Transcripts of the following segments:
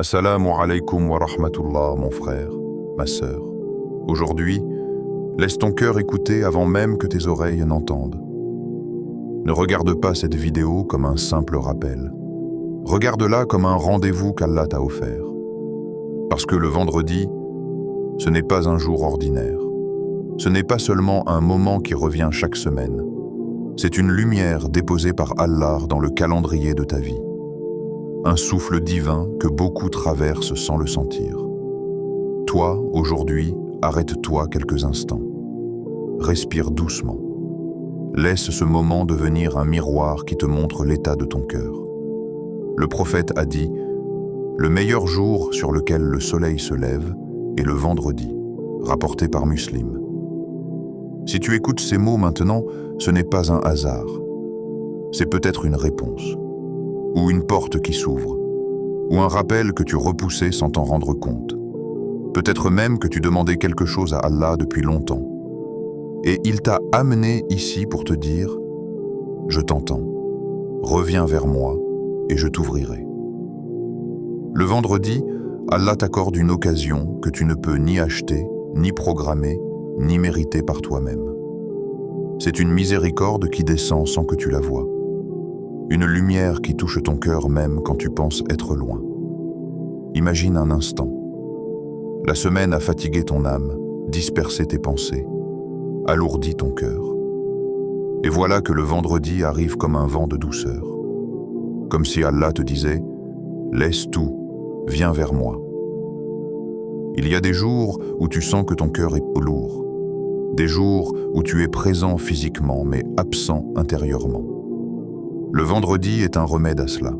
Assalamu alaikum wa rahmatullah, mon frère, ma sœur. Aujourd'hui, laisse ton cœur écouter avant même que tes oreilles n'entendent. Ne regarde pas cette vidéo comme un simple rappel. Regarde-la comme un rendez-vous qu'Allah t'a offert. Parce que le vendredi, ce n'est pas un jour ordinaire. Ce n'est pas seulement un moment qui revient chaque semaine. C'est une lumière déposée par Allah dans le calendrier de ta vie. Un souffle divin que beaucoup traversent sans le sentir. Toi, aujourd'hui, arrête-toi quelques instants. Respire doucement. Laisse ce moment devenir un miroir qui te montre l'état de ton cœur. Le prophète a dit « Le meilleur jour sur lequel le soleil se lève est le vendredi », rapporté par Muslim. Si tu écoutes ces mots maintenant, ce n'est pas un hasard. C'est peut-être une réponse, ou une porte qui s'ouvre, ou un rappel que tu repoussais sans t'en rendre compte. Peut-être même que tu demandais quelque chose à Allah depuis longtemps. Et il t'a amené ici pour te dire « Je t'entends, reviens vers moi et je t'ouvrirai ». Le vendredi, Allah t'accorde une occasion que tu ne peux ni acheter, ni programmer, ni mériter par toi-même. C'est une miséricorde qui descend sans que tu la vois. Une lumière qui touche ton cœur même quand tu penses être loin. Imagine un instant. La semaine a fatigué ton âme, dispersé tes pensées, alourdi ton cœur. Et voilà que le vendredi arrive comme un vent de douceur. Comme si Allah te disait « Laisse tout, viens vers moi ». Il y a des jours où tu sens que ton cœur est lourd. Des jours où tu es présent physiquement mais absent intérieurement. Le vendredi est un remède à cela.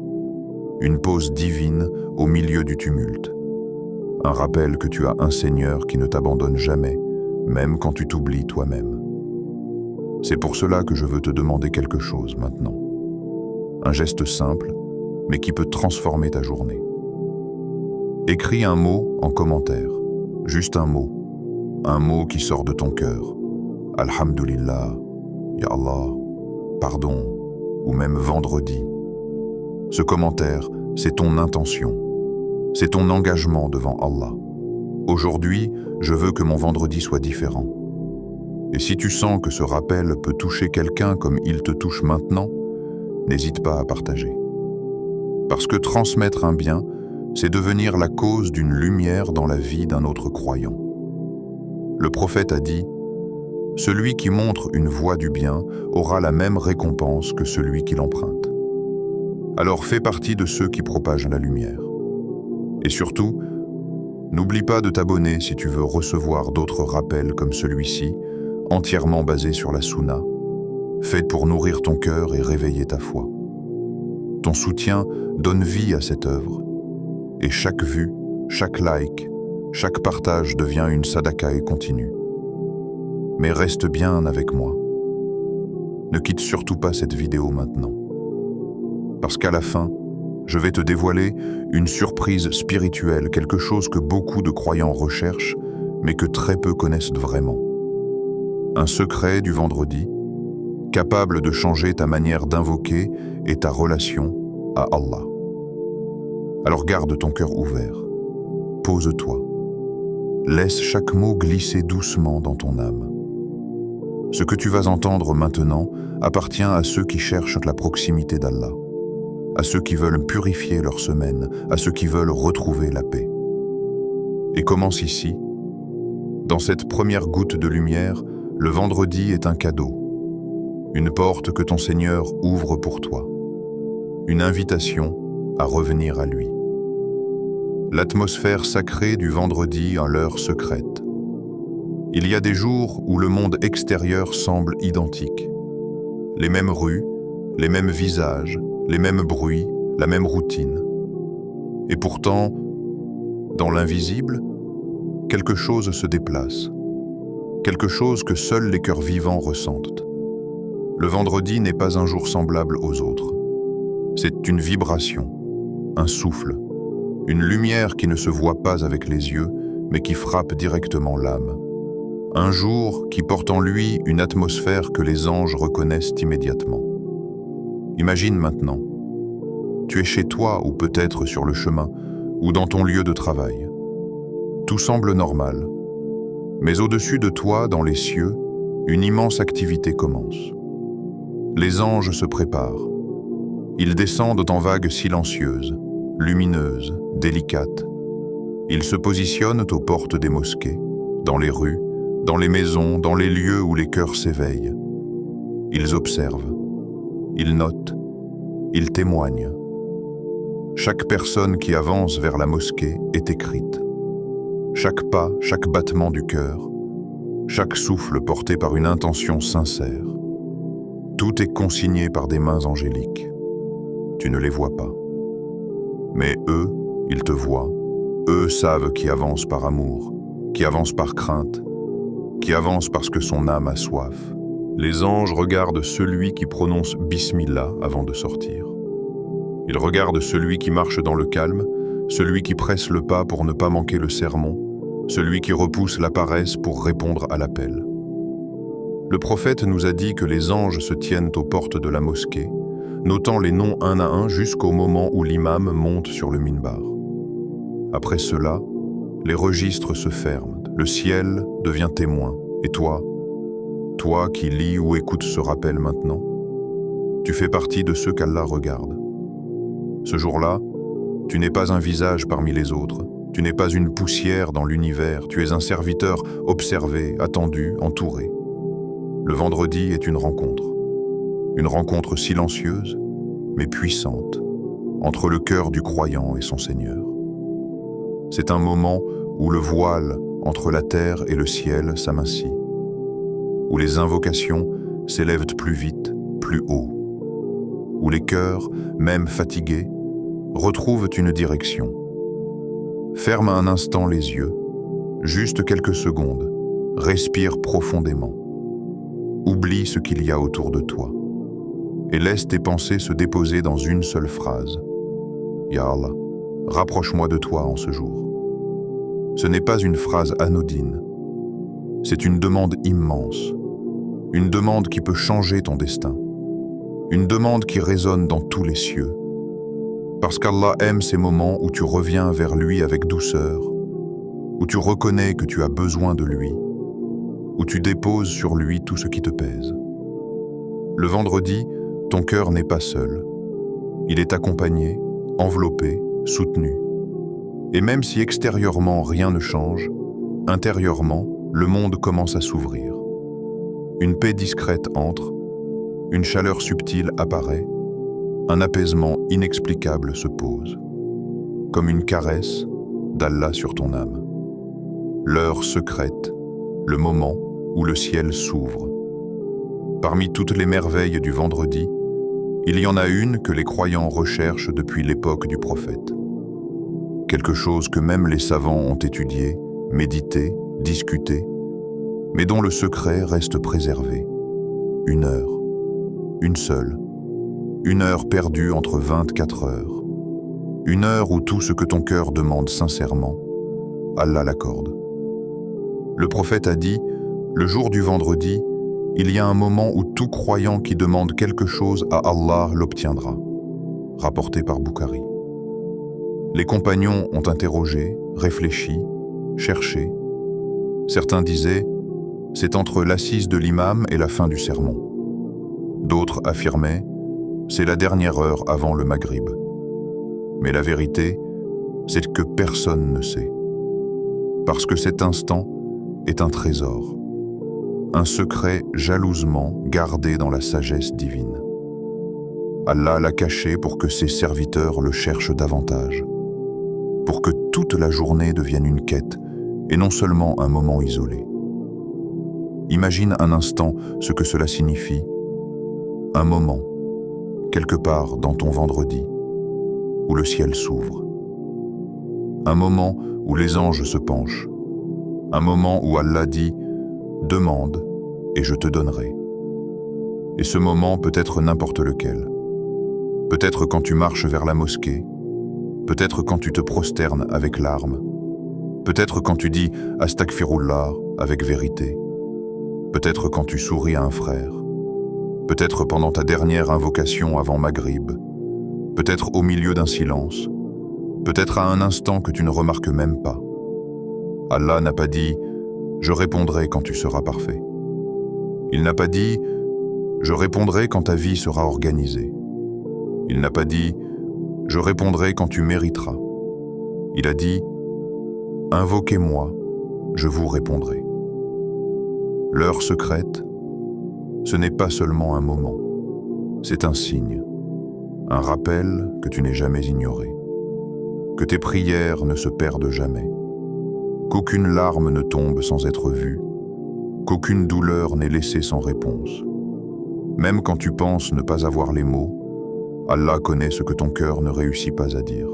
Une pause divine au milieu du tumulte. Un rappel que tu as un Seigneur qui ne t'abandonne jamais, même quand tu t'oublies toi-même. C'est pour cela que je veux te demander quelque chose maintenant. Un geste simple, mais qui peut transformer ta journée. Écris un mot en commentaire, juste un mot qui sort de ton cœur. Alhamdulillah, Ya Allah, pardon, ou même vendredi. Ce commentaire, c'est ton intention, c'est ton engagement devant Allah. Aujourd'hui, je veux que mon vendredi soit différent. Et si tu sens que ce rappel peut toucher quelqu'un comme il te touche maintenant, n'hésite pas à partager. Parce que transmettre un bien, c'est devenir la cause d'une lumière dans la vie d'un autre croyant. Le prophète a dit « Celui qui montre une voie du bien aura la même récompense que celui qui l'emprunte. » Alors fais partie de ceux qui propagent la lumière. Et surtout, n'oublie pas de t'abonner si tu veux recevoir d'autres rappels comme celui-ci, entièrement basés sur la Sunna, faits pour nourrir ton cœur et réveiller ta foi. Ton soutien donne vie à cette œuvre. Et chaque vue, chaque like, chaque partage devient une sadaka et continue. Mais reste bien avec moi. Ne quitte surtout pas cette vidéo maintenant. Parce qu'à la fin, je vais te dévoiler une surprise spirituelle, quelque chose que beaucoup de croyants recherchent, mais que très peu connaissent vraiment. Un secret du vendredi, capable de changer ta manière d'invoquer et ta relation à Allah. Alors garde ton cœur ouvert, pose-toi, laisse chaque mot glisser doucement dans ton âme. Ce que tu vas entendre maintenant appartient à ceux qui cherchent la proximité d'Allah, à ceux qui veulent purifier leur semaine, à ceux qui veulent retrouver la paix. Et commence ici. Dans cette première goutte de lumière, le vendredi est un cadeau, une porte que ton Seigneur ouvre pour toi, une invitation à revenir à lui. L'atmosphère sacrée du vendredi en l'heure secrète. Il y a des jours où le monde extérieur semble identique. Les mêmes rues, les mêmes visages, les mêmes bruits, la même routine. Et pourtant, dans l'invisible, quelque chose se déplace. Quelque chose que seuls les cœurs vivants ressentent. Le vendredi n'est pas un jour semblable aux autres. C'est une vibration, un souffle, une lumière qui ne se voit pas avec les yeux, mais qui frappe directement l'âme. Un jour qui porte en lui une atmosphère que les anges reconnaissent immédiatement. Imagine maintenant, tu es chez toi ou peut-être sur le chemin, ou dans ton lieu de travail. Tout semble normal, mais au-dessus de toi, dans les cieux, une immense activité commence. Les anges se préparent. Ils descendent en vagues silencieuses, lumineuses, délicates. Ils se positionnent aux portes des mosquées, dans les rues, dans les maisons, dans les lieux où les cœurs s'éveillent. Ils observent, ils notent, ils témoignent. Chaque personne qui avance vers la mosquée est écrite. Chaque pas, chaque battement du cœur, chaque souffle porté par une intention sincère. Tout est consigné par des mains angéliques. Tu ne les vois pas. Mais eux, ils te voient. Eux savent qui avance par amour, qui avance par crainte, qui avance parce que son âme a soif. Les anges regardent celui qui prononce Bismillah avant de sortir. Ils regardent celui qui marche dans le calme, celui qui presse le pas pour ne pas manquer le sermon, celui qui repousse la paresse pour répondre à l'appel. Le prophète nous a dit que les anges se tiennent aux portes de la mosquée, notant les noms un à un jusqu'au moment où l'imam monte sur le minbar. Après cela, les registres se ferment, le ciel devient témoin, et toi qui lis ou écoutes ce rappel maintenant, tu fais partie de ceux qu'Allah regarde. Ce jour-là, tu n'es pas un visage parmi les autres, tu n'es pas une poussière dans l'univers, tu es un serviteur observé, attendu, entouré. Le vendredi est une rencontre silencieuse, mais puissante, entre le cœur du croyant et son Seigneur. C'est un moment où le voile entre la terre et le ciel s'amincit, où les invocations s'élèvent plus vite, plus haut, où les cœurs, même fatigués, retrouvent une direction. Ferme un instant les yeux, juste quelques secondes, respire profondément. Oublie ce qu'il y a autour de toi et laisse tes pensées se déposer dans une seule phrase. Ya Allah, rapproche-moi de toi en ce jour. Ce n'est pas une phrase anodine, c'est une demande immense, une demande qui peut changer ton destin, une demande qui résonne dans tous les cieux. Parce qu'Allah aime ces moments où tu reviens vers lui avec douceur, où tu reconnais que tu as besoin de lui, où tu déposes sur lui tout ce qui te pèse. Le vendredi, ton cœur n'est pas seul. Il est accompagné, enveloppé, soutenu. Et même si extérieurement rien ne change, intérieurement, le monde commence à s'ouvrir. Une paix discrète entre, une chaleur subtile apparaît, un apaisement inexplicable se pose, comme une caresse d'Allah sur ton âme. L'heure secrète, le moment où le ciel s'ouvre. Parmi toutes les merveilles du vendredi, il y en a une que les croyants recherchent depuis l'époque du prophète. Quelque chose que même les savants ont étudié, médité, discuté, mais dont le secret reste préservé. Une heure, une seule, une heure perdue entre 24 heures. Une heure où tout ce que ton cœur demande sincèrement, Allah l'accorde. Le prophète a dit, le jour du vendredi, il y a un moment où tout croyant qui demande quelque chose à Allah l'obtiendra. Rapporté par Bukhari. Les compagnons ont interrogé, réfléchi, cherché. Certains disaient, c'est entre l'assise de l'imam et la fin du sermon. D'autres affirmaient, c'est la dernière heure avant le maghrib. Mais la vérité, c'est que personne ne sait. Parce que cet instant est un trésor, un secret jalousement gardé dans la sagesse divine. Allah l'a caché pour que ses serviteurs le cherchent davantage, pour que toute la journée devienne une quête et non seulement un moment isolé. Imagine un instant ce que cela signifie, un moment, quelque part dans ton vendredi, où le ciel s'ouvre. Un moment où les anges se penchent. Un moment où Allah dit « Demande et je te donnerai ». Et ce moment peut être n'importe lequel. Peut-être quand tu marches vers la mosquée. Peut-être quand tu te prosternes avec larmes. Peut-être quand tu dis « Astaghfirullah » avec vérité. Peut-être quand tu souris à un frère. Peut-être pendant ta dernière invocation avant Maghrib. Peut-être au milieu d'un silence. peut-être à un instant que tu ne remarques même pas. Allah n'a pas dit « Je répondrai quand tu seras parfait ». Il n'a pas dit « Je répondrai quand ta vie sera organisée ». Il n'a pas dit « Je répondrai quand tu mériteras ». Il a dit « Invoquez-moi, je vous répondrai ». L'heure secrète, ce n'est pas seulement un moment, c'est un signe, un rappel que tu n'es jamais ignoré, que tes prières ne se perdent jamais, qu'aucune larme ne tombe sans être vue, qu'aucune douleur n'est laissée sans réponse. Même quand tu penses ne pas avoir les mots, Allah connaît ce que ton cœur ne réussit pas à dire.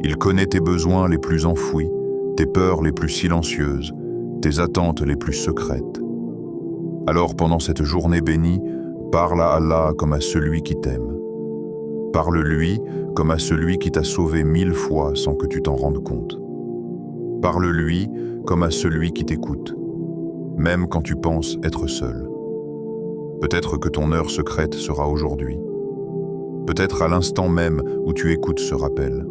Il connaît tes besoins les plus enfouis, tes peurs les plus silencieuses, tes attentes les plus secrètes. Alors pendant cette journée bénie, parle à Allah comme à celui qui t'aime. Parle-lui comme à celui qui t'a sauvé 1000 fois sans que tu t'en rendes compte. Parle-lui comme à celui qui t'écoute, même quand tu penses être seul. Peut-être que ton heure secrète sera aujourd'hui. Peut-être à l'instant même où tu écoutes ce rappel.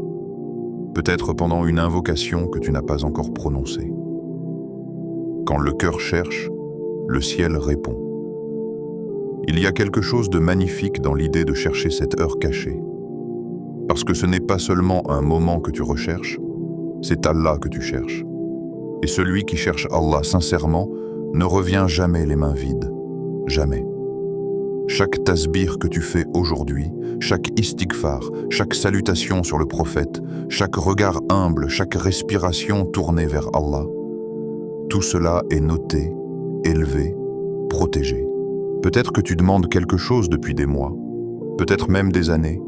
Peut-être pendant une invocation que tu n'as pas encore prononcée. Quand le cœur cherche, le ciel répond. Il y a quelque chose de magnifique dans l'idée de chercher cette heure cachée. Parce que ce n'est pas seulement un moment que tu recherches, c'est Allah que tu cherches. Et celui qui cherche Allah sincèrement ne revient jamais les mains vides. Jamais. Chaque tasbih que tu fais aujourd'hui, chaque istighfar, chaque salutation sur le prophète, chaque regard humble, chaque respiration tournée vers Allah, tout cela est noté, élevé, protégé. Peut-être que tu demandes quelque chose depuis des mois, peut-être même des années,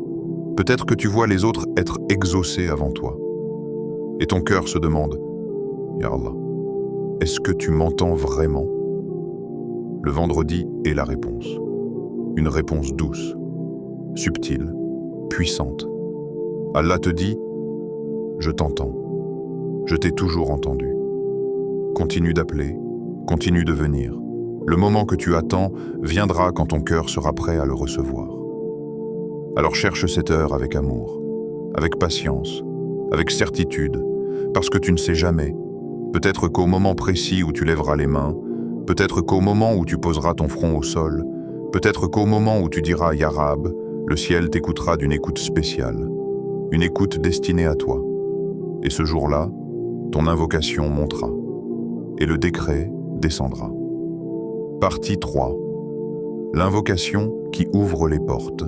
peut-être que tu vois les autres être exaucés avant toi. Et ton cœur se demande « Ya Allah, est-ce que tu m'entends vraiment ?» Le vendredi est la réponse. Une réponse douce, subtile, puissante. Allah te dit « Je t'entends, je t'ai toujours entendu. Continue d'appeler, continue de venir. Le moment que tu attends viendra quand ton cœur sera prêt à le recevoir. Alors cherche cette heure avec amour, avec patience, avec certitude, parce que tu ne sais jamais. Peut-être qu'au moment précis où tu lèveras les mains, peut-être qu'au moment où tu poseras ton front au sol, peut-être qu'au moment où tu diras « Ya Rab », le ciel t'écoutera d'une écoute spéciale, une écoute destinée à toi. Et ce jour-là, ton invocation montera, et le décret descendra. Partie 3. L'invocation qui ouvre les portes.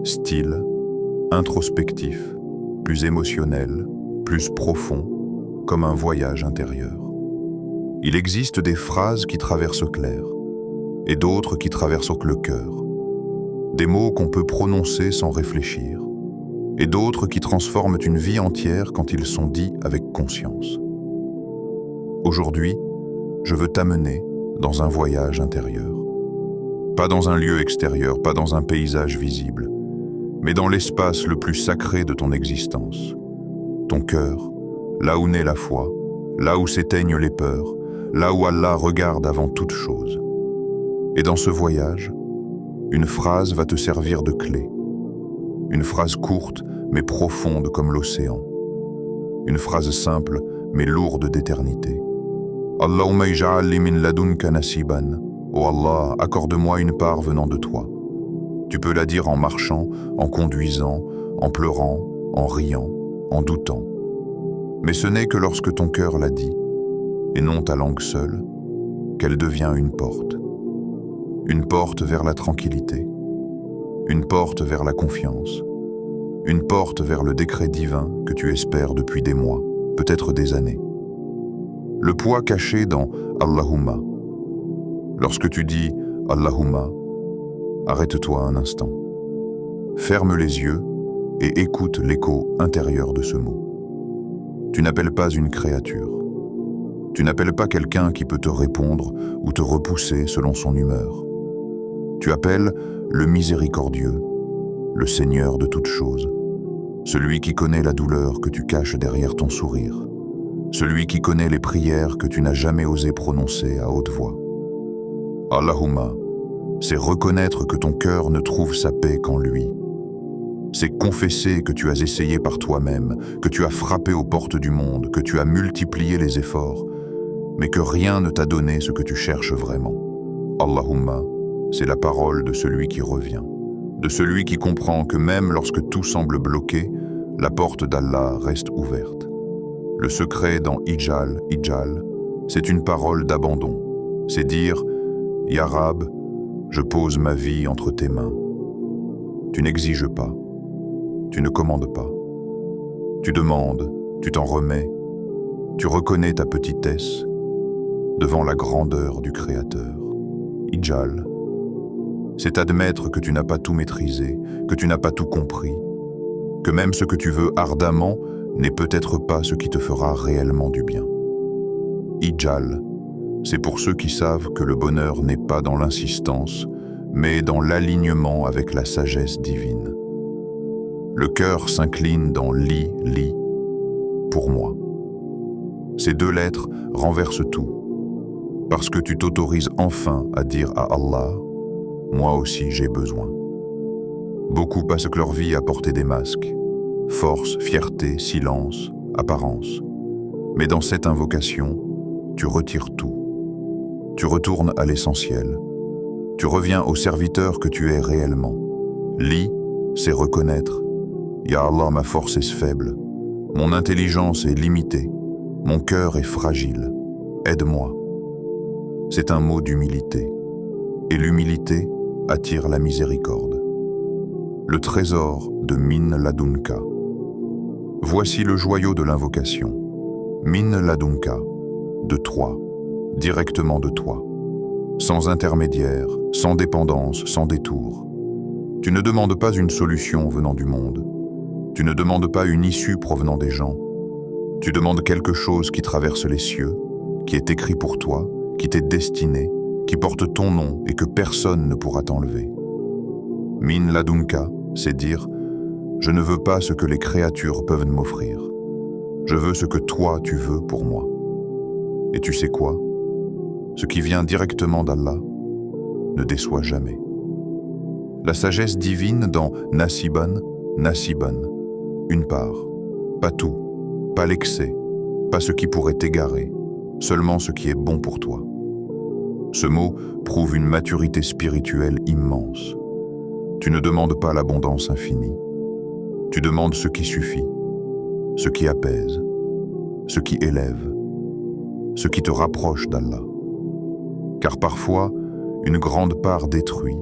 Style, introspectif, plus émotionnel, plus profond, comme un voyage intérieur. Il existe des phrases qui traversent clair, et d'autres qui traversent le cœur. Des mots qu'on peut prononcer sans réfléchir, et d'autres qui transforment une vie entière quand ils sont dits avec conscience. Aujourd'hui, je veux t'amener dans un voyage intérieur. Pas dans un lieu extérieur, pas dans un paysage visible, mais dans l'espace le plus sacré de ton existence. Ton cœur, là où naît la foi, là où s'éteignent les peurs, là où Allah regarde avant toute chose. Et dans ce voyage, une phrase va te servir de clé. Une phrase courte, mais profonde comme l'océan. Une phrase simple, mais lourde d'éternité. Allahumma ij'al li min ladunka nasiban. Oh Allah, accorde-moi une part venant de toi. Tu peux la dire en marchant, en conduisant, en pleurant, en riant, en doutant. Mais ce n'est que lorsque ton cœur l'a dit, et non ta langue seule, qu'elle devient une porte. Une porte vers la tranquillité, une porte vers la confiance, une porte vers le décret divin que tu espères depuis des mois, peut-être des années. Le poids caché dans Allahumma. Lorsque tu dis Allahumma, arrête-toi un instant. Ferme les yeux et écoute l'écho intérieur de ce mot. Tu n'appelles pas une créature. Tu n'appelles pas quelqu'un qui peut te répondre ou te repousser selon son humeur. Tu appelles le miséricordieux, le Seigneur de toutes choses, celui qui connaît la douleur que tu caches derrière ton sourire, celui qui connaît les prières que tu n'as jamais osé prononcer à haute voix. Allahumma, c'est reconnaître que ton cœur ne trouve sa paix qu'en lui. C'est confesser que tu as essayé par toi-même, que tu as frappé aux portes du monde, que tu as multiplié les efforts, mais que rien ne t'a donné ce que tu cherches vraiment. Allahumma, c'est la parole de celui qui revient, de celui qui comprend que même lorsque tout semble bloqué, la porte d'Allah reste ouverte. Le secret dans Ijal, c'est une parole d'abandon. C'est dire « Ya Rab, je pose ma vie entre tes mains. » Tu n'exiges pas, tu ne commandes pas. Tu demandes, tu t'en remets, tu reconnais ta petitesse devant la grandeur du Créateur. Ijal, c'est admettre que tu n'as pas tout maîtrisé, que tu n'as pas tout compris, que même ce que tu veux ardemment n'est peut-être pas ce qui te fera réellement du bien. Ijal, c'est pour ceux qui savent que le bonheur n'est pas dans l'insistance, mais dans l'alignement avec la sagesse divine. Le cœur s'incline dans li, pour moi. Ces deux lettres renversent tout, parce que tu t'autorises enfin à dire à Allah « Moi aussi j'ai besoin ». Beaucoup passent leur vie à porter des masques, force, fierté, silence, apparence. Mais dans cette invocation, tu retires tout. Tu retournes à l'essentiel. Tu reviens au serviteur que tu es réellement. Li, c'est reconnaître. Ya Allah, ma force est faible. Mon intelligence est limitée. Mon cœur est fragile. Aide-moi. C'est un mot d'humilité. Et l'humilité attire la miséricorde. Le trésor de Min Ladunka. Voici le joyau de l'invocation. Min Ladunka, de toi, directement de toi. Sans intermédiaire, sans dépendance, sans détour. Tu ne demandes pas une solution venant du monde. Tu ne demandes pas une issue provenant des gens. Tu demandes quelque chose qui traverse les cieux, qui est écrit pour toi, qui t'est destiné, qui porte ton nom et que personne ne pourra t'enlever. Min Ladunka, c'est dire « Je ne veux pas ce que les créatures peuvent m'offrir. Je veux ce que toi tu veux pour moi. » Et tu sais quoi? Ce qui vient directement d'Allah ne déçoit jamais. La sagesse divine dans Nasiban, une part, pas tout, pas l'excès, pas ce qui pourrait t'égarer, seulement ce qui est bon pour toi. Ce mot prouve une maturité spirituelle immense. Tu ne demandes pas l'abondance infinie. Tu demandes ce qui suffit, ce qui apaise, ce qui élève, ce qui te rapproche d'Allah. Car parfois, une grande part détruit,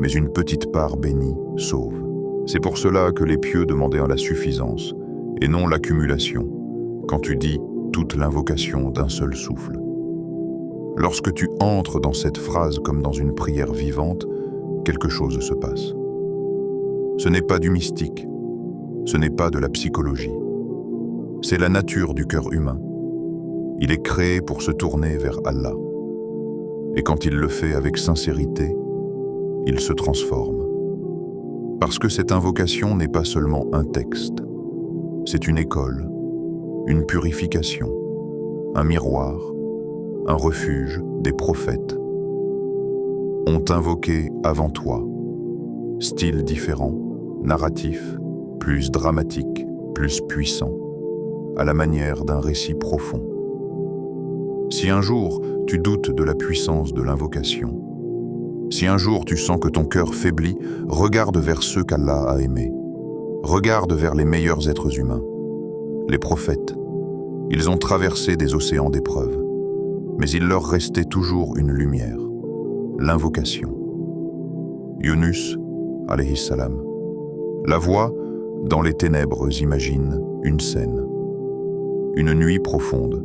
mais une petite part bénie sauve. C'est pour cela que les pieux demandaient la suffisance et non l'accumulation, quand tu dis toute l'invocation d'un seul souffle. Lorsque tu entres dans cette phrase comme dans une prière vivante, quelque chose se passe. Ce n'est pas du mystique, ce n'est pas de la psychologie. C'est la nature du cœur humain. Il est créé pour se tourner vers Allah. Et quand il le fait avec sincérité, il se transforme. Parce que cette invocation n'est pas seulement un texte, c'est une école, une purification, un miroir, un refuge des prophètes. Ont invoqué avant toi, style différent, narratif, plus dramatique, plus puissant, à la manière d'un récit profond. Si un jour tu doutes de la puissance de l'invocation, si un jour tu sens que ton cœur faiblit, regarde vers ceux qu'Allah a aimés. Regarde vers les meilleurs êtres humains, les prophètes. Ils ont traversé des océans d'épreuves, mais il leur restait toujours une lumière, l'invocation. Yunus, alayhi salam. La voix, dans les ténèbres, imagine une scène. Une nuit profonde.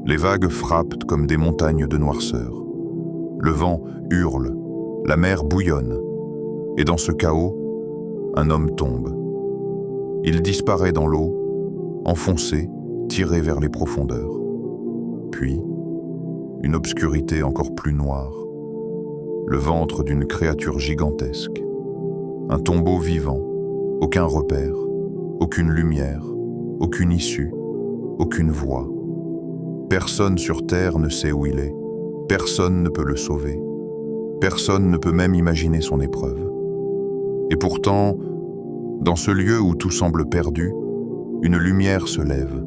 Les vagues frappent comme des montagnes de noirceur. Le vent hurle, la mer bouillonne. Et dans ce chaos, un homme tombe. Il disparaît dans l'eau, enfoncé, tiré vers les profondeurs. Puis, une obscurité encore plus noire. Le ventre d'une créature gigantesque. Un tombeau vivant, aucun repère, aucune lumière, aucune issue, aucune voie. Personne sur terre ne sait où il est, personne ne peut le sauver, personne ne peut même imaginer son épreuve. Et pourtant, Dans ce lieu où tout semble perdu, une lumière se lève.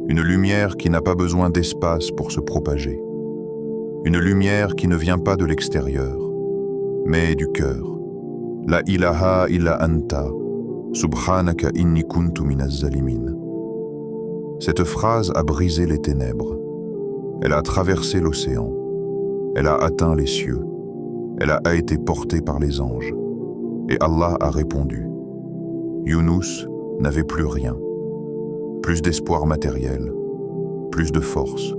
Une lumière qui n'a pas besoin d'espace pour se propager. Une lumière qui ne vient pas de l'extérieur, mais du cœur. La ilaha illa anta, subhanaka inni kuntu minaz zalimin. Cette phrase a brisé les ténèbres. Elle a traversé l'océan. Elle a atteint les cieux. Elle a été portée par les anges. Et Allah a répondu. Younous n'avait plus rien. Plus d'espoir matériel, plus de force,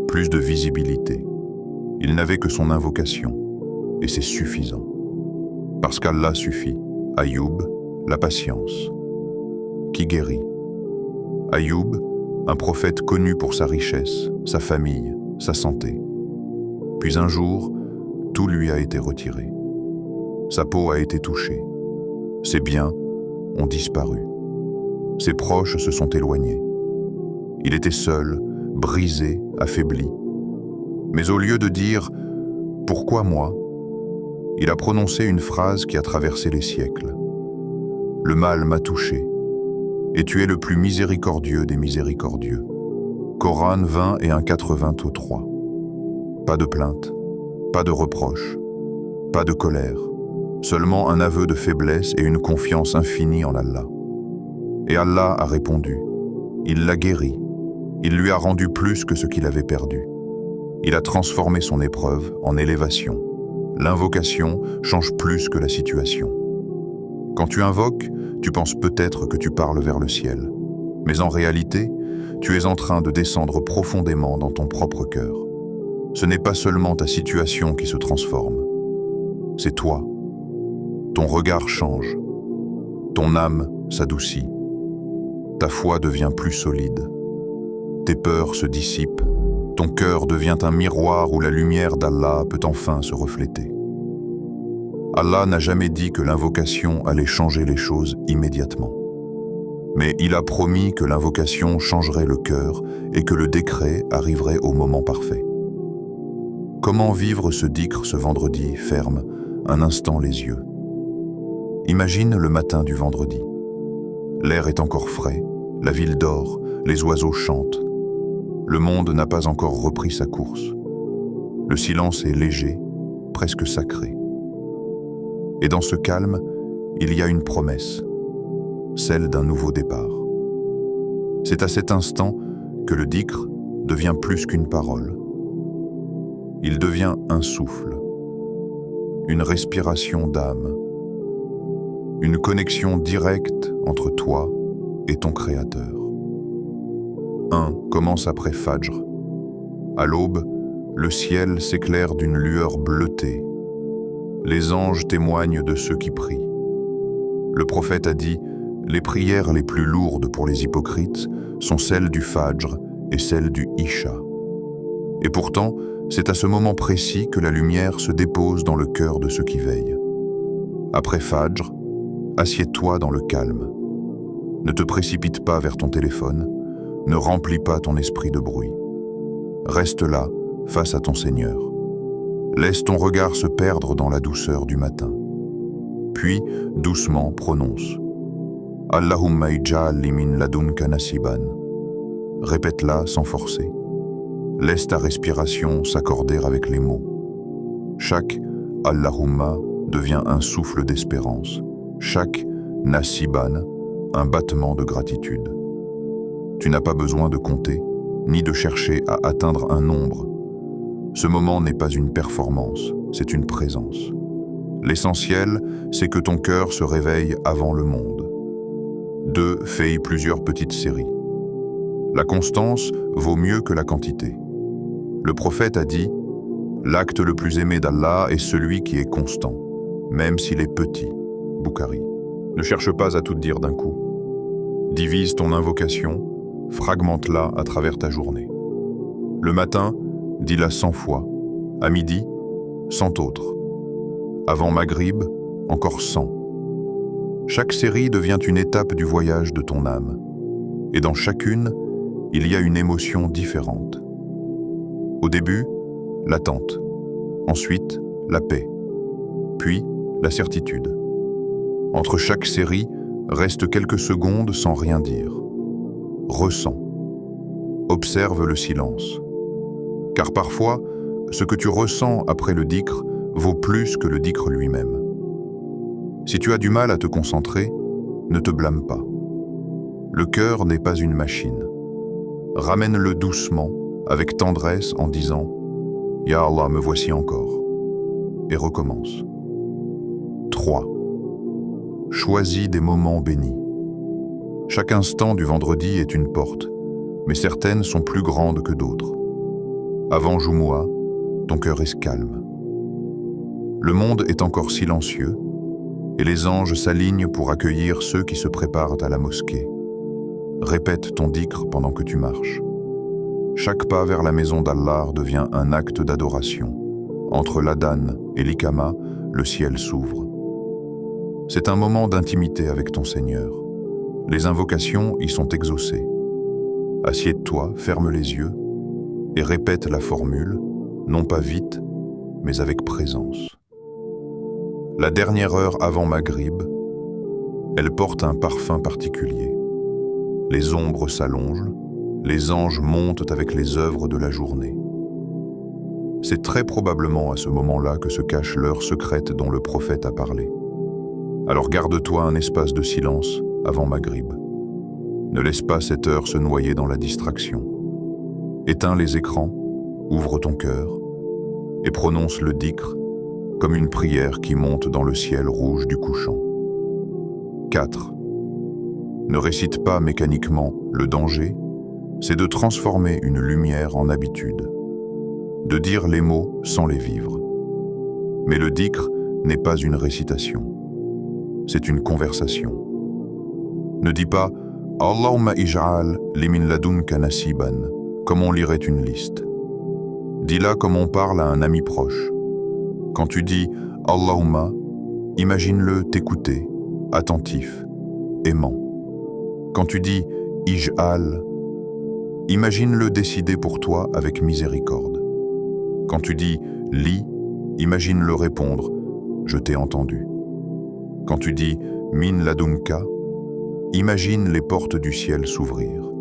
plus de visibilité. Il n'avait que son invocation, et c'est suffisant. Parce qu'Allah suffit. Ayoub, la patience. Qui guérit. Ayoub, un prophète connu pour sa richesse, sa famille, sa santé. Puis un jour, tout lui a été retiré. Sa peau a été touchée. Ses biens ont disparu. Ses proches se sont éloignés. Il était seul, brisé, affaibli. Mais au lieu de dire « Pourquoi moi ?», il a prononcé une phrase qui a traversé les siècles. « Le mal m'a touché, et tu es le plus miséricordieux des miséricordieux. » Coran 20 et 1:83. Pas de plainte, pas de reproche, pas de colère, seulement un aveu de faiblesse et une confiance infinie en Allah. Et Allah a répondu. Il l'a guéri. Il lui a rendu plus que ce qu'il avait perdu. Il a transformé son épreuve en élévation. L'invocation change plus que la situation. Quand tu invoques, tu penses peut-être que tu parles vers le ciel. Mais en réalité, tu es en train de descendre profondément dans ton propre cœur. Ce n'est pas seulement ta situation qui se transforme. C'est toi. Ton regard change. Ton âme s'adoucit. Ta foi devient plus solide. Tes peurs se dissipent. Ton cœur devient un miroir où la lumière d'Allah peut enfin se refléter. Allah n'a jamais dit que l'invocation allait changer les choses immédiatement. Mais il a promis que l'invocation changerait le cœur et que le décret arriverait au moment parfait. Comment vivre ce dhikr ce vendredi? Ferme un instant les yeux. Imagine le matin du vendredi. L'air est encore frais, la ville dort, les oiseaux chantent. Le monde n'a pas encore repris sa course. Le silence est léger, presque sacré. Et dans ce calme, il y a une promesse, celle d'un nouveau départ. C'est à cet instant que le dhikr devient plus qu'une parole. Il devient un souffle, une respiration d'âme, une connexion directe entre toi et ton Créateur. Un commence après Fajr. À l'aube, le ciel s'éclaire d'une lueur bleutée. Les anges témoignent de ceux qui prient. Le prophète a dit « Les prières les plus lourdes pour les hypocrites sont celles du Fajr et celles du Isha. » Et pourtant, c'est à ce moment précis que la lumière se dépose dans le cœur de ceux qui veillent. Après Fajr, assieds-toi dans le calme. Ne te précipite pas vers ton téléphone, ne remplis pas ton esprit de bruit. Reste là, face à ton Seigneur. Laisse ton regard se perdre dans la douceur du matin. Puis, doucement, prononce « Allahumma ij'al li min ladunka nasiban ». Répète-la sans forcer. Laisse ta respiration s'accorder avec les mots. Chaque « Allahumma » devient un souffle d'espérance. Chaque « Nasiban » un battement de gratitude. Tu n'as pas besoin de compter, ni de chercher à atteindre un nombre. Ce moment n'est pas une performance, c'est une présence. L'essentiel, c'est que ton cœur se réveille avant le monde. 2. Fais plusieurs petites séries. La constance vaut mieux que la quantité. Le prophète a dit « L'acte le plus aimé d'Allah est celui qui est constant, même s'il est petit. » Bukhari. Ne cherche pas à tout dire d'un coup. Divise ton invocation, fragmente-la à travers ta journée. Le matin, dis-la 100 fois. À midi, 100 autres. Avant Maghrib, encore 100. Chaque série devient une étape du voyage de ton âme. Et dans chacune, il y a une émotion différente. Au début, l'attente. Ensuite, la paix. Puis, la certitude. Entre chaque série, reste quelques secondes sans rien dire. Ressens. Observe le silence. Car parfois, ce que tu ressens après le dhikr vaut plus que le dhikr lui-même. Si tu as du mal à te concentrer, ne te blâme pas. Le cœur n'est pas une machine. Ramène-le doucement, avec tendresse, en disant « Ya Allah, me voici encore » et recommence. 3. Choisis des moments bénis. Chaque instant du vendredi est une porte, mais certaines sont plus grandes que d'autres. Avant Jumu'ah, ton cœur est calme. Le monde est encore silencieux, et les anges s'alignent pour accueillir ceux qui se préparent à la mosquée. Répète ton dhikr pendant que tu marches. Chaque pas vers la maison d'Allah devient un acte d'adoration. Entre l'adhan et l'ikama, le ciel s'ouvre. C'est un moment d'intimité avec ton Seigneur. Les invocations y sont exaucées. Assieds-toi, ferme les yeux et répète la formule, non pas vite, mais avec présence. La dernière heure avant Maghrib, elle porte un parfum particulier. Les ombres s'allongent, les anges montent avec les œuvres de la journée. C'est très probablement à ce moment-là que se cache l'heure secrète dont le prophète a parlé. Alors garde-toi un espace de silence avant Maghrib. Ne laisse pas cette heure se noyer dans la distraction. Éteins les écrans, ouvre ton cœur et prononce le dhikr comme une prière qui monte dans le ciel rouge du couchant. 4. Ne récite pas mécaniquement le danger, c'est de transformer une lumière en habitude, de dire les mots sans les vivre. Mais le dhikr n'est pas une récitation, c'est une conversation. Ne dis pas « Allahumma ij'al li min ladunka nasiban » comme on lirait une liste. Dis-la comme on parle à un ami proche. Quand tu dis « Allahumma », imagine-le t'écouter, attentif, aimant. Quand tu dis « Ij'al », imagine-le décider pour toi avec miséricorde. Quand tu dis « Li », imagine-le répondre « Je t'ai entendu ». Quand tu dis « Min ladunka », imagine les portes du ciel s'ouvrir.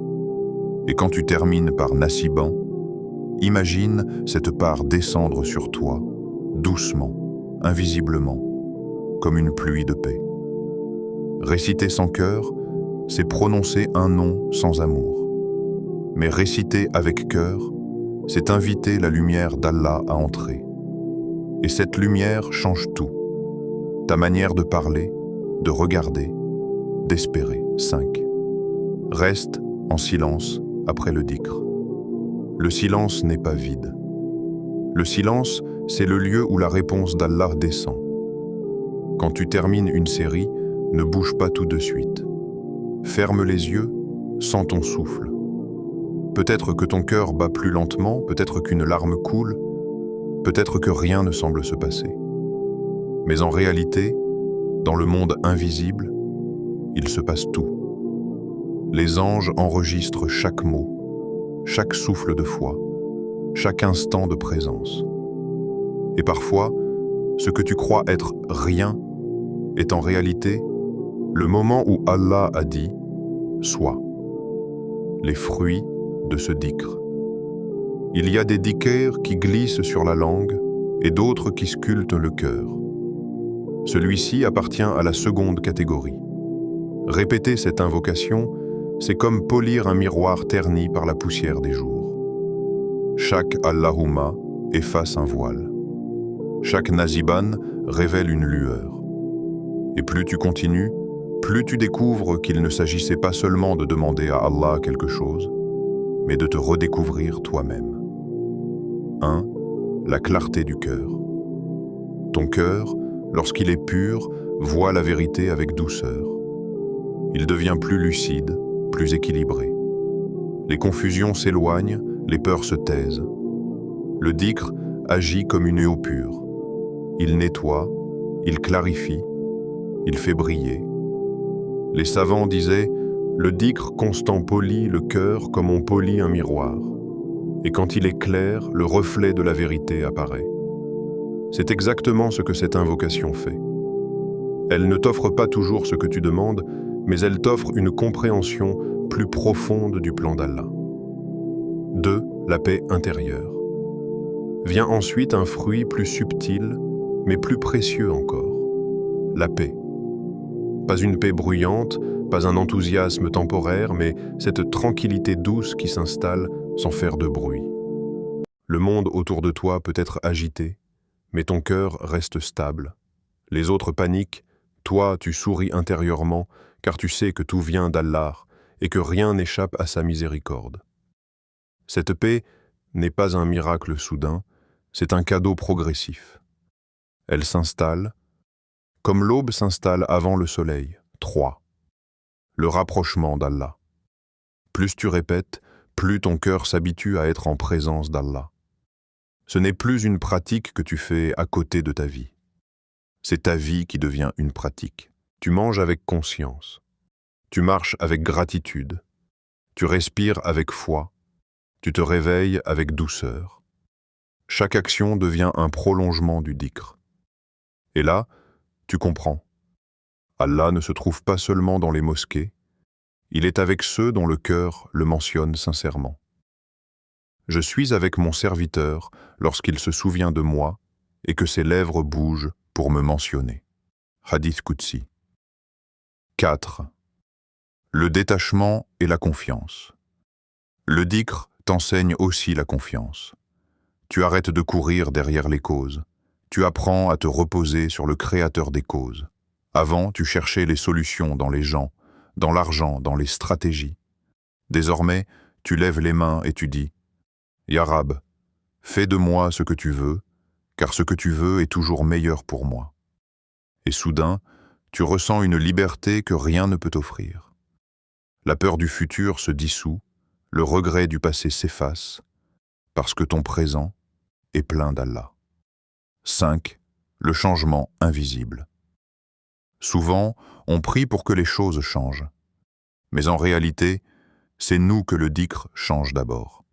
Et quand tu termines par « Nasiban », imagine cette part descendre sur toi, doucement, invisiblement, comme une pluie de paix. Réciter sans cœur, c'est prononcer un nom sans amour. Mais réciter avec cœur, c'est inviter la lumière d'Allah à entrer. Et cette lumière change tout. Ta manière de parler, de regarder, d'espérer. 5. Reste en silence après le dhikr. Le silence n'est pas vide. Le silence, c'est le lieu où la réponse d'Allah descend. Quand tu termines une série, ne bouge pas tout de suite. Ferme les yeux, sens ton souffle. Peut-être que ton cœur bat plus lentement, peut-être qu'une larme coule, peut-être que rien ne semble se passer. Mais en réalité, dans le monde invisible, il se passe tout. Les anges enregistrent chaque mot, chaque souffle de foi, chaque instant de présence. Et parfois, ce que tu crois être rien est en réalité le moment où Allah a dit « Sois », les fruits de ce dhikr. Il y a des dhikrs qui glissent sur la langue et d'autres qui sculptent le cœur. Celui-ci appartient à la seconde catégorie. Répéter cette invocation, c'est comme polir un miroir terni par la poussière des jours. Chaque Allahumma efface un voile. Chaque Nasiban révèle une lueur. Et plus tu continues, plus tu découvres qu'il ne s'agissait pas seulement de demander à Allah quelque chose, mais de te redécouvrir toi-même. 1. La clarté du cœur. Ton cœur, lorsqu'il est pur, voit la vérité avec douceur. Il devient plus lucide, plus équilibré. Les confusions s'éloignent, les peurs se taisent. Le dhikr agit comme une eau pure. Il nettoie, il clarifie, il fait briller. Les savants disaient « Le dhikr constant polit le cœur comme on polit un miroir. Et quand il est clair, le reflet de la vérité apparaît. » C'est exactement ce que cette invocation fait. Elle ne t'offre pas toujours ce que tu demandes, mais elle t'offre une compréhension plus profonde du plan d'Allah. 2. La paix intérieure. Vient ensuite un fruit plus subtil, mais plus précieux encore. La paix. Pas une paix bruyante, pas un enthousiasme temporaire, mais cette tranquillité douce qui s'installe sans faire de bruit. Le monde autour de toi peut être agité, mais ton cœur reste stable. Les autres paniquent, toi tu souris intérieurement, car tu sais que tout vient d'Allah et que rien n'échappe à sa miséricorde. Cette paix n'est pas un miracle soudain, c'est un cadeau progressif. Elle s'installe, comme l'aube s'installe avant le soleil. 3. Le rapprochement d'Allah. Plus tu répètes, plus ton cœur s'habitue à être en présence d'Allah. Ce n'est plus une pratique que tu fais à côté de ta vie. C'est ta vie qui devient une pratique. Tu manges avec conscience. Tu marches avec gratitude. Tu respires avec foi. Tu te réveilles avec douceur. Chaque action devient un prolongement du dhikr. Et là, tu comprends. Allah ne se trouve pas seulement dans les mosquées, il est avec ceux dont le cœur le mentionne sincèrement. Je suis avec mon serviteur lorsqu'il se souvient de moi et que ses lèvres bougent pour me mentionner. Hadith Qudsi. 4. Le détachement et la confiance. Le dhikr t'enseigne aussi la confiance. Tu arrêtes de courir derrière les causes. Tu apprends à te reposer sur le créateur des causes. Avant, tu cherchais les solutions dans les gens, dans l'argent, dans les stratégies. Désormais, tu lèves les mains et tu dis « Ya Rab, fais de moi ce que tu veux, car ce que tu veux est toujours meilleur pour moi. » Et soudain, tu ressens une liberté que rien ne peut t'offrir. La peur du futur se dissout, le regret du passé s'efface, parce que ton présent est plein d'Allah. 5. Le changement invisible. Souvent, on prie pour que les choses changent. Mais en réalité, c'est nous que le dhikr change d'abord.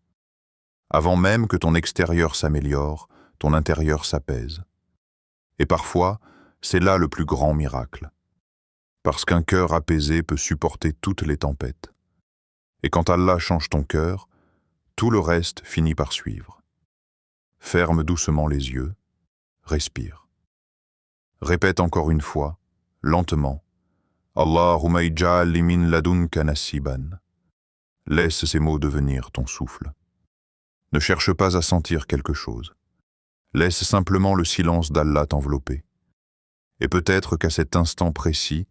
Avant même que ton extérieur s'améliore, ton intérieur s'apaise. Et parfois, c'est là le plus grand miracle. Parce qu'un cœur apaisé peut supporter toutes les tempêtes. Et quand Allah change ton cœur, tout le reste finit par suivre. Ferme doucement les yeux, respire. Répète encore une fois, lentement, « Allahumma ij'al li min ladunka nasiban » Laisse ces mots devenir ton souffle. Ne cherche pas à sentir quelque chose. Laisse simplement le silence d'Allah t'envelopper. Et peut-être qu'à cet instant précis,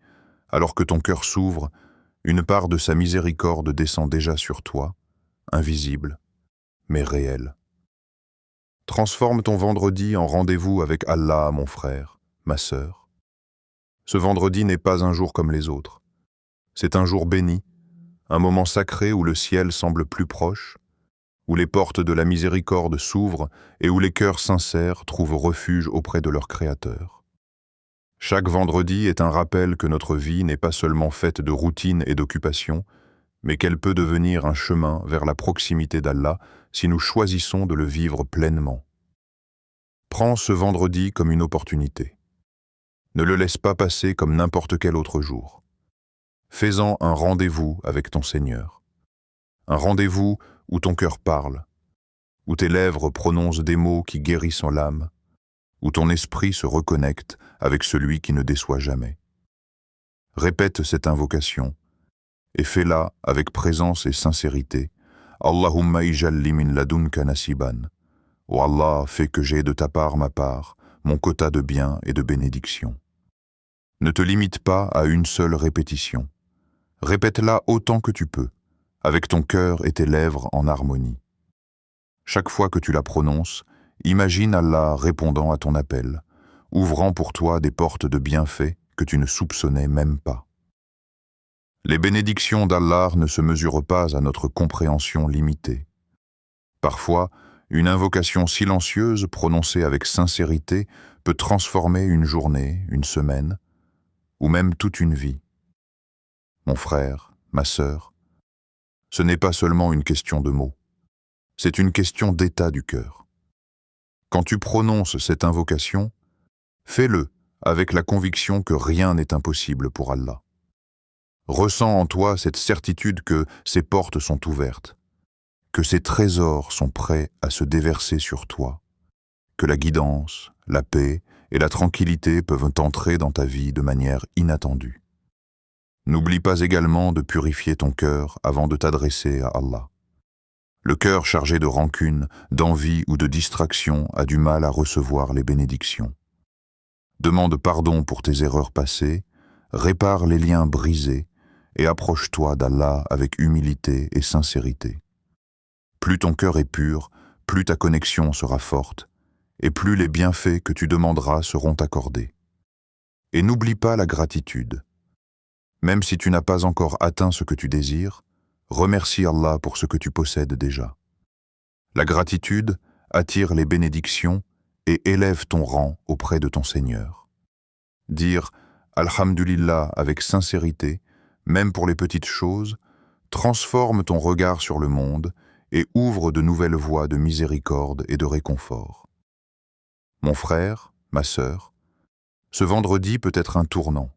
alors que ton cœur s'ouvre, une part de sa miséricorde descend déjà sur toi, invisible, mais réelle. Transforme ton vendredi en rendez-vous avec Allah, mon frère, ma sœur. Ce vendredi n'est pas un jour comme les autres. C'est un jour béni, un moment sacré où le ciel semble plus proche, où les portes de la miséricorde s'ouvrent et où les cœurs sincères trouvent refuge auprès de leur Créateur. Chaque vendredi est un rappel que notre vie n'est pas seulement faite de routine et d'occupation, mais qu'elle peut devenir un chemin vers la proximité d'Allah si nous choisissons de le vivre pleinement. Prends ce vendredi comme une opportunité. Ne le laisse pas passer comme n'importe quel autre jour. Fais-en un rendez-vous avec ton Seigneur. Un rendez-vous où ton cœur parle, où tes lèvres prononcent des mots qui guérissent l'âme, où ton esprit se reconnecte avec celui qui ne déçoit jamais. Répète cette invocation et fais-la avec présence et sincérité. Allahumma ij'al li min ladunka nasiban. Oh Allah, fais que j'ai de ta part ma part, mon quota de biens et de bénédictions. Ne te limite pas à une seule répétition. Répète-la autant que tu peux, avec ton cœur et tes lèvres en harmonie. Chaque fois que tu la prononces, imagine Allah répondant à ton appel, ouvrant pour toi des portes de bienfaits que tu ne soupçonnais même pas. Les bénédictions d'Allah ne se mesurent pas à notre compréhension limitée. Parfois, une invocation silencieuse prononcée avec sincérité peut transformer une journée, une semaine, ou même toute une vie. Mon frère, ma sœur, ce n'est pas seulement une question de mots, c'est une question d'état du cœur. Quand tu prononces cette invocation, fais-le avec la conviction que rien n'est impossible pour Allah. Ressens en toi cette certitude que ses portes sont ouvertes, que ses trésors sont prêts à se déverser sur toi, que la guidance, la paix et la tranquillité peuvent entrer dans ta vie de manière inattendue. N'oublie pas également de purifier ton cœur avant de t'adresser à Allah. Le cœur chargé de rancune, d'envie ou de distraction a du mal à recevoir les bénédictions. Demande pardon pour tes erreurs passées, répare les liens brisés et approche-toi d'Allah avec humilité et sincérité. Plus ton cœur est pur, plus ta connexion sera forte et plus les bienfaits que tu demanderas seront accordés. Et n'oublie pas la gratitude. Même si tu n'as pas encore atteint ce que tu désires, remercie Allah pour ce que tu possèdes déjà. La gratitude attire les bénédictions et élève ton rang auprès de ton Seigneur. Dire « Alhamdulillah » avec sincérité, même pour les petites choses, transforme ton regard sur le monde et ouvre de nouvelles voies de miséricorde et de réconfort. Mon frère, ma sœur, ce vendredi peut être un tournant.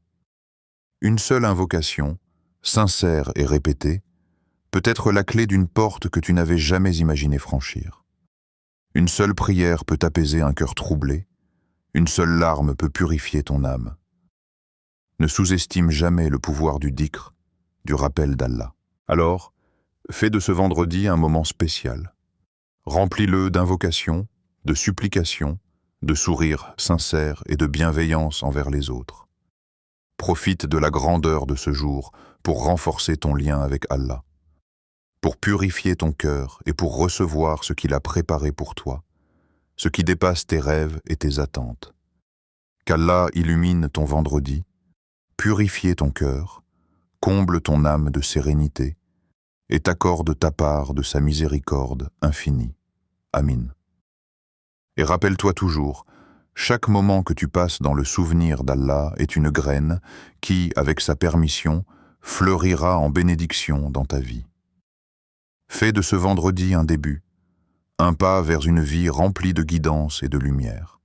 Une seule invocation, sincère et répétée, peut être la clé d'une porte que tu n'avais jamais imaginé franchir. Une seule prière peut apaiser un cœur troublé, une seule larme peut purifier ton âme. Ne sous-estime jamais le pouvoir du dhikr, du rappel d'Allah. Alors, fais de ce vendredi un moment spécial. Remplis-le d'invocations, de supplications, de sourires sincères et de bienveillance envers les autres. Profite de la grandeur de ce jour pour renforcer ton lien avec Allah, pour purifier ton cœur et pour recevoir ce qu'il a préparé pour toi, ce qui dépasse tes rêves et tes attentes. Qu'Allah illumine ton vendredi, purifie ton cœur, comble ton âme de sérénité et t'accorde ta part de sa miséricorde infinie. Amin. Et rappelle-toi toujours, chaque moment que tu passes dans le souvenir d'Allah est une graine qui, avec sa permission, fleurira en bénédiction dans ta vie. Fais de ce vendredi un début, un pas vers une vie remplie de guidance et de lumière.